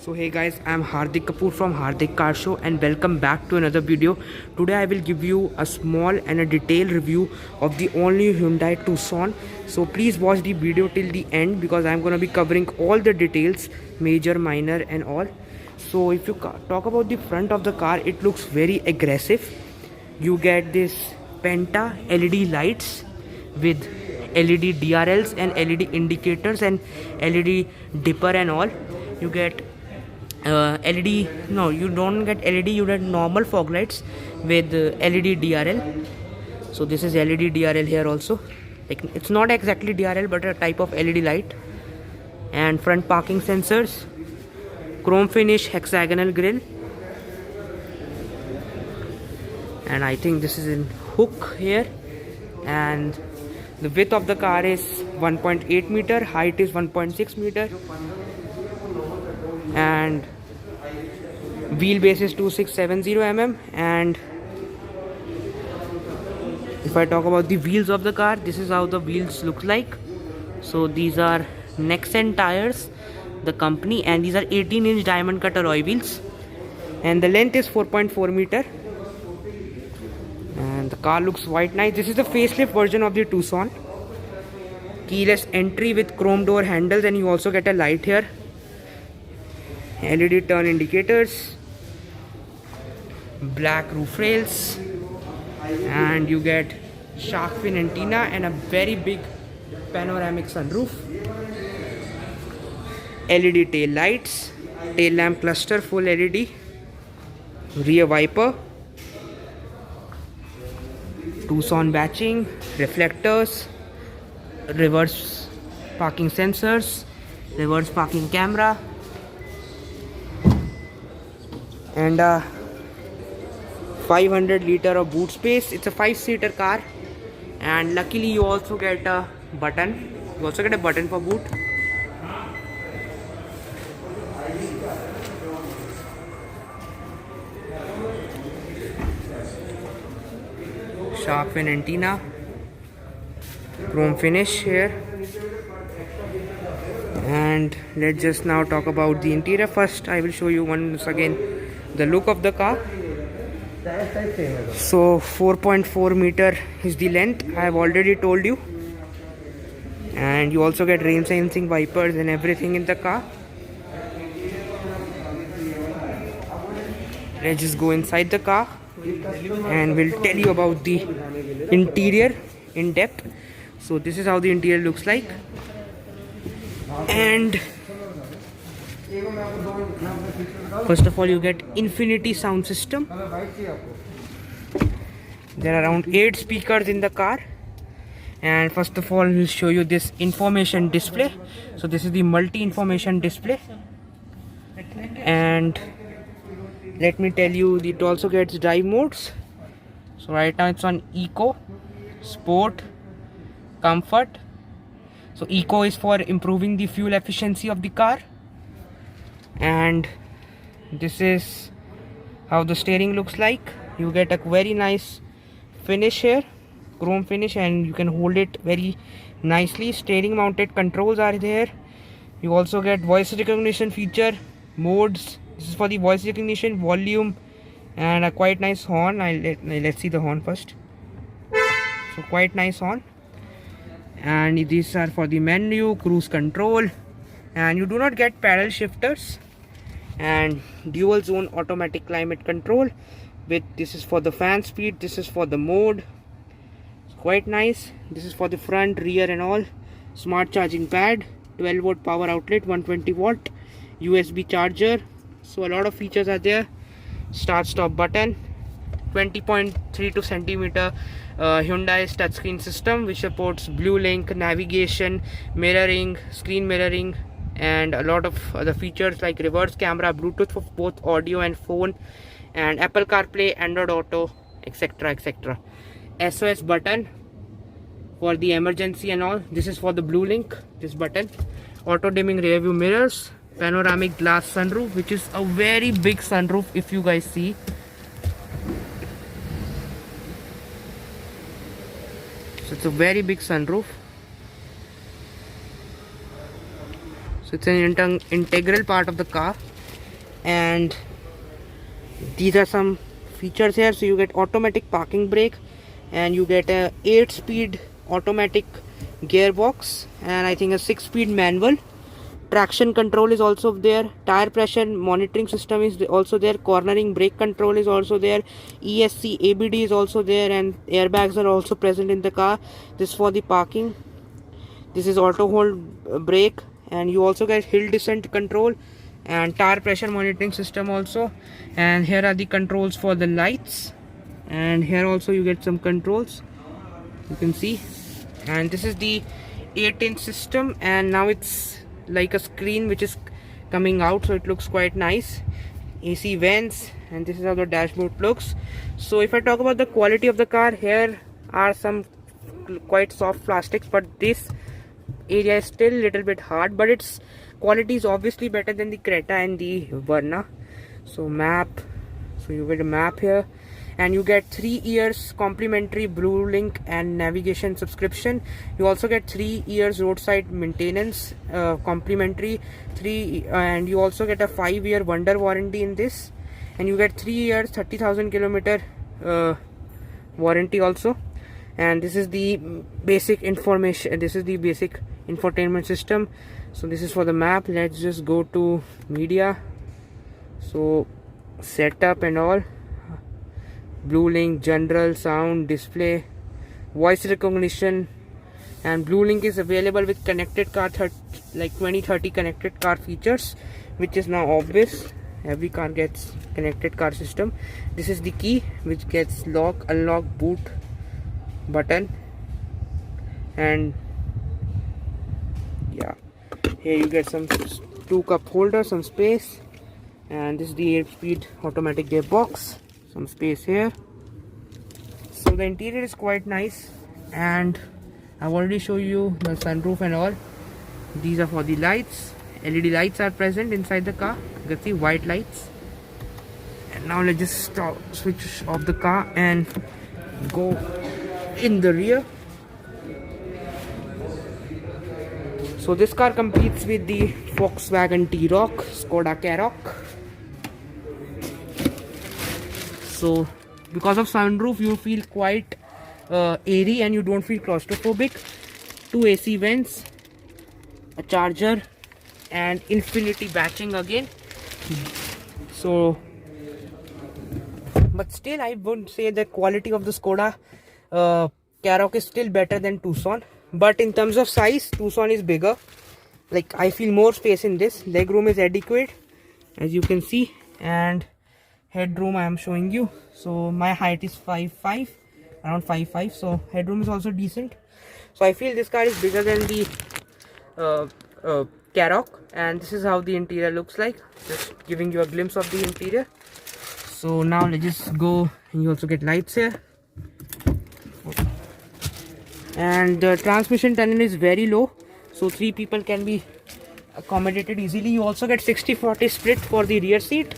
So hey guys, I am Hardik Kapoor from Hardik Car Show and welcome back to another video. Today I will give you a small and a detailed review of the all-new Hyundai Tucson. So please watch the video till the end because I am going to be covering all the details, major, minor and all. So if you talk about the front of the car, it looks very aggressive. You get this Penta LED lights with LED DRLs and LED indicators and LED dipper and all. You get LED, no, you don't get LED, you get normal fog lights with LED DRL. So this is LED DRL here also. Like, it's not exactly DRL but a type of LED light. And front parking sensors, chrome finish hexagonal grille, and I think this is in hook here. And the width of the car is 1.8 meter, height is 1.6 meter, and wheelbase is 2670 mm. And if I talk about the wheels of the car, this is how the wheels look like. So these are Nexen tires, the company, and these are 18-inch diamond cut alloy wheels, and the length is 4.4 meter. And the car looks quite nice. This is the facelift version of the Tucson. Keyless entry with chrome door handles, and you also get a light here, LED turn indicators, black roof rails, and you get shark fin antenna and a very big panoramic sunroof, LED tail lights, tail lamp cluster full LED, rear wiper, Tucson batching, reflectors, reverse parking sensors, reverse parking camera, and 500 liter of boot space. It's a 5-seater car, and luckily you also get a button. You also get a button for boot. Shark fin antenna, chrome finish here. And let's just now talk about the interior. First I will show you once again the look of the car. So 4.4 meter is the length, I have already told you, and you also get rain sensing wipers and everything in the car. Let's just go inside the car and we'll tell you about the interior in depth. So this is how the interior looks like. And first of all, you get Infinity sound system. There are around 8 speakers in the car. And first of all, we'll show you this information display. So this is the multi-information display. And let me tell you, it also gets drive modes. So right now it's on Eco, Sport, Comfort. So Eco is for improving the fuel efficiency of the car. And this is how the steering looks like. You get a very nice finish here, chrome finish, and you can hold it very nicely. Steering mounted controls are there. You also get voice recognition feature, modes. This is for the voice recognition, volume, and a quite nice horn. Let's see the horn first. So quite nice horn. And these are for the menu, cruise control, and you do not get paddle shifters, and dual zone automatic climate control with this is for the fan speed, this is for the mode. It's quite nice. This is for the front, rear and all. Smart charging pad, 12-volt power outlet, 120-watt USB charger. So a lot of features are there. Start stop button, 20.32 centimeter Hyundai's touchscreen system, which supports Blue Link, navigation, mirroring, screen mirroring, and a lot of other features like reverse camera, Bluetooth for both audio and phone, and Apple CarPlay, Android Auto, etc, etc. SOS button for the emergency and all. This is for the Blue Link, this button. Auto dimming rear view mirrors, panoramic glass sunroof, which is a very big sunroof if you guys see. So it's a very big sunroof. So it's an integral part of the car. And these are some features here. So you get automatic parking brake, and you get a 8-speed automatic gearbox, and I think a 6-speed manual. Traction control is also there. Tire pressure monitoring system is also there. Cornering brake control is also there. ESC ABD is also there, and airbags are also present in the car. This for the parking. This is auto hold brake, and you also get hill descent control and tire pressure monitoring system also. And here are the controls for the lights, and here also you get some controls, you can see. And this is the 8-inch system, and now it's like a screen which is coming out, so it looks quite nice. AC vents, and this is how the dashboard looks. So if I talk about the quality of the car, here are some quite soft plastics, but this area is still a little bit hard, but its quality is obviously better than the Creta and the Verna. So map, so you get a map here, and you get 3 years complimentary BlueLink and navigation subscription. You also get 3 years roadside maintenance complimentary, and you also get a 5-year wonder warranty in this, and you get 3 years 30,000 kilometer warranty also. And this is the basic information, this is the basic infotainment system. So this is for the map. Let's just go to media, so setup and all. BlueLink, general, sound, display, voice recognition, and BlueLink is available with connected car, like 2030 connected car features, which is now obvious. Every car gets connected car system. This is the key which gets lock, unlock, boot button, and yeah, here you get some 2 cup holder, some space, and this is the 8-speed automatic gearbox, some space here. So the interior is quite nice, and I've already shown you the sunroof and all. These are for the lights. LED lights are present inside the car. You can see white lights. And now let's just switch off the car and go in the rear. So this car competes with the Volkswagen T-Roc, Skoda Karoq. So because of sunroof, you feel quite airy and you don't feel claustrophobic. 2 AC vents, a charger, and infinity batching again. So, but still I would say the quality of the Skoda Karoq is still better than Tucson. But in terms of size, Tucson is bigger. Like, I feel more space in this. Legroom is adequate, as you can see, and headroom I am showing you. So my height is 5'5", around 5'5", so headroom is also decent. So I feel this car is bigger than the Karoq, and this is how the interior looks like. Just giving you a glimpse of the interior. So now let's just go, and you also get lights here. And the transmission tunnel is very low, so 3 people can be accommodated easily. You also get 60-40 split for the rear seat,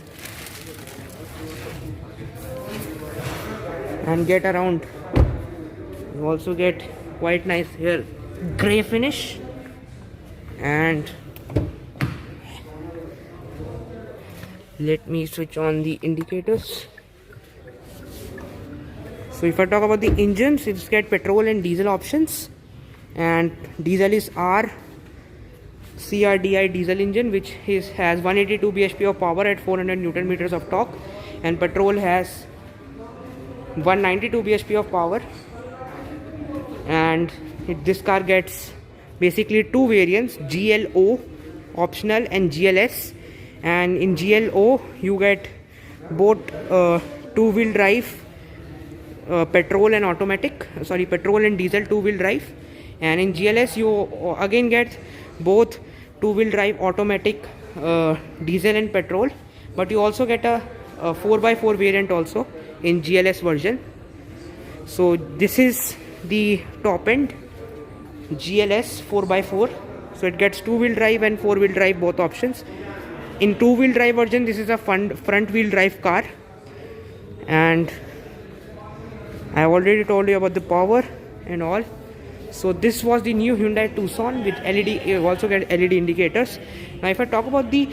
and get around. You also get quite nice here gray finish. And let me switch on the indicators. So if I talk about the engines, it's get petrol and diesel options, and diesel is R CRDI diesel engine, which has 182 bhp of power at 400 newton meters of torque, and petrol has 192 bhp of power. And this car gets basically 2 variants, GLO optional and GLS. And in GLO you get both 2-wheel drive petrol and diesel 2-wheel drive. And in GLS you again get both 2-wheel drive automatic diesel and petrol, but you also get a 4x4 variant also in GLS version. So this is the top end GLS 4x4, so it gets 2-wheel drive and 4-wheel drive both options. In 2-wheel drive version, this is a front wheel drive car, and I have already told you about the power and all. So this was the new Hyundai Tucson with LED. You also get LED indicators. Now if I talk about the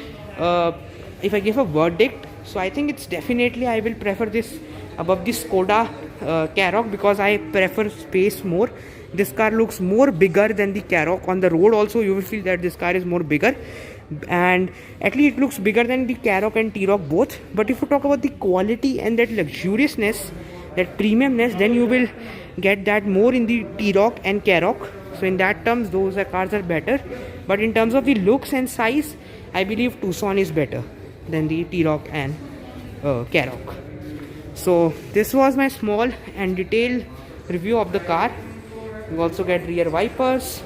if I give a verdict, so I think it's definitely I will prefer this above the Skoda Karoq, because I prefer space more. This car looks more bigger than the Karoq. On the road also you will feel that this car is more bigger, and at least it looks bigger than the Karoq and T-Roc both. But if you talk about the quality and that luxuriousness, that premiumness, then you will get that more in the T-Roc and Karoq. So in that terms, those cars are better. But in terms of the looks and size, I believe Tucson is better than the T-Roc and Karoq. So this was my small and detailed review of the car. You also get rear wipers,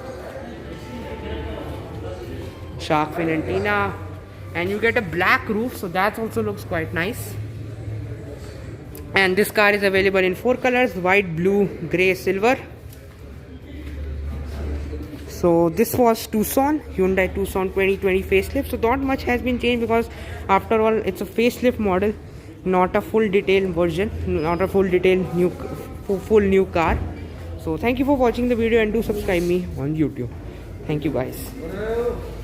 shark fin antenna, and you get a black roof, so that also looks quite nice. And this car is available in 4 colors: white, blue, grey, silver. So this was Tucson, Hyundai Tucson 2020 facelift. So not much has been changed, because after all it's a facelift model, not a full detailed version, not a full detailed full new car. So thank you for watching the video, and do subscribe me on YouTube. Thank you guys.